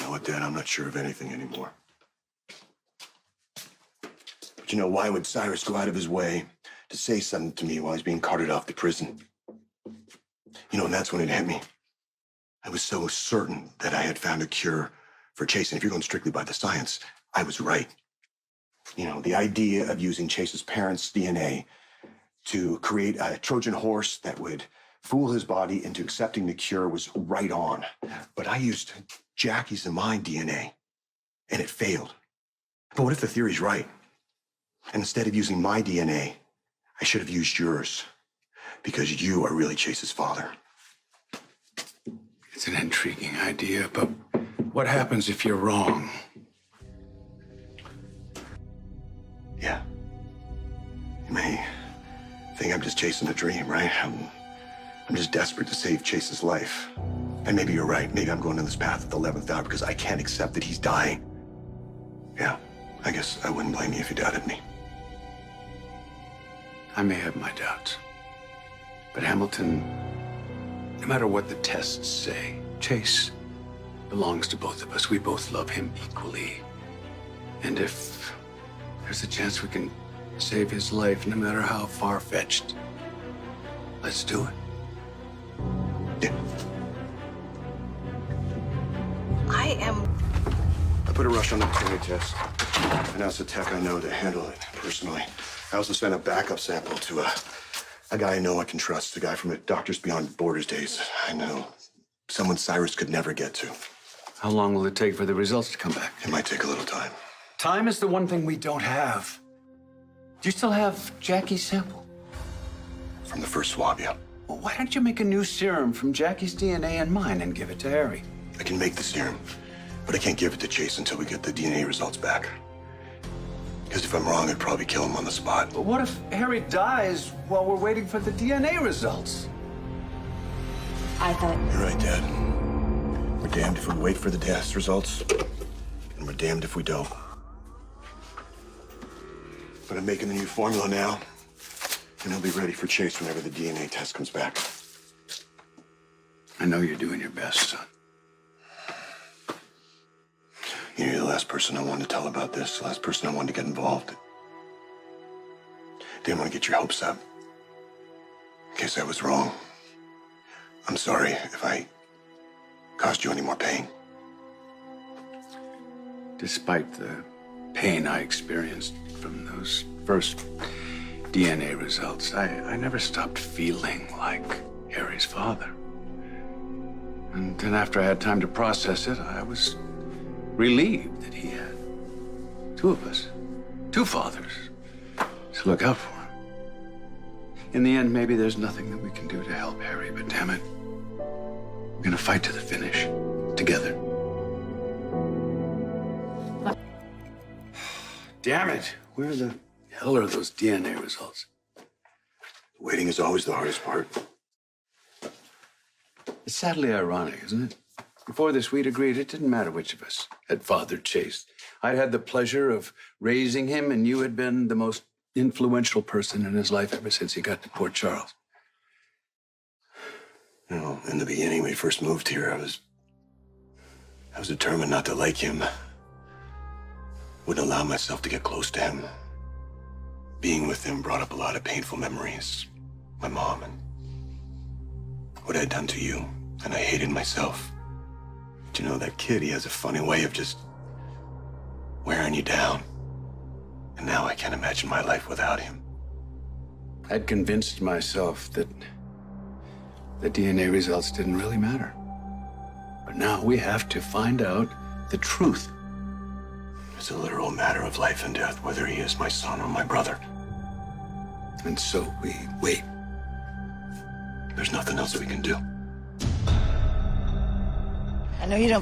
know what, Dad? I'm not sure of anything anymore. But you know, why would Cyrus go out of his way to say something to me while he's being carted off to prison? You know, and that's when it hit me. I was so certain that I had found a cure for Chase. And if you're going strictly by the science, I was right. You know, the idea of using Chase's parents' DNA to create a Trojan horse that would fool his body into accepting the cure was right on. But I used Jackie's and my DNA, and it failed. But what if the theory's right? And instead of using my DNA, I should have used yours, because you are really Chase's father. It's an intriguing idea, but what happens if you're wrong? Yeah. You may think I'm just chasing a dream, right? I'm just desperate to save Chase's life. And maybe you're right. Maybe I'm going down this path at the 11th hour because I can't accept that he's dying. Yeah, I guess I wouldn't blame you if you doubted me. I may have my doubts. But Hamilton, no matter what the tests say, Chase belongs to both of us. We both love him equally. And if there's a chance we can save his life, no matter how far-fetched, let's do it. Yeah. I put a rush on the paternity test. And asked the tech I know to handle it personally. I also sent a backup sample to a guy I know I can trust, a guy from the Doctors Beyond Borders days. I know. Someone Cyrus could never get to. How long will it take for the results to come back? It might take a little time. Time is the one thing we don't have. Do you still have Jackie's sample? From the first swab, yeah. Well, why don't you make a new serum from Jackie's DNA and mine and give it to Harry? I can make the serum, but I can't give it to Chase until we get the DNA results back. Because if I'm wrong, I'd probably kill him on the spot. But what if Harry dies while we're waiting for the DNA results? I thought... You're right, Dad. We're damned if we wait for the test results, and we're damned if we don't. But I'm making the new formula now, and it'll be ready for Chase whenever the DNA test comes back. I know you're doing your best, son. You're the last person I wanted to tell about this, the last person I wanted to get involved. Didn't want to get your hopes up. In case I was wrong. I'm sorry if I caused you any more pain. Despite the pain I experienced from those first DNA results, I never stopped feeling like Harry's father. And then after I had time to process it, I was relieved that he had two of us, two fathers, to look out for him. In the end, maybe there's nothing that we can do to help Harry, but damn it, we're gonna fight to the finish, together. Damn it, where the hell are those DNA results? Waiting is always the hardest part. It's sadly ironic, isn't it? Before this, we'd agreed it didn't matter which of us had fathered Chase. I'd had the pleasure of raising him, and you had been the most influential person in his life ever since he got to Port Charles. You know, in the beginning, when we first moved here, I was determined not to like him. Wouldn't allow myself to get close to him. Being with him brought up a lot of painful memories. My mom and what I'd done to you, and I hated myself. But you know, that kid, he has a funny way of just wearing you down. And now I can't imagine my life without him. I'd convinced myself that the DNA results didn't really matter. But now we have to find out the truth. It's a literal matter of life and death, whether he is my son or my brother. And so we wait. There's nothing else we can do. I know you don't believe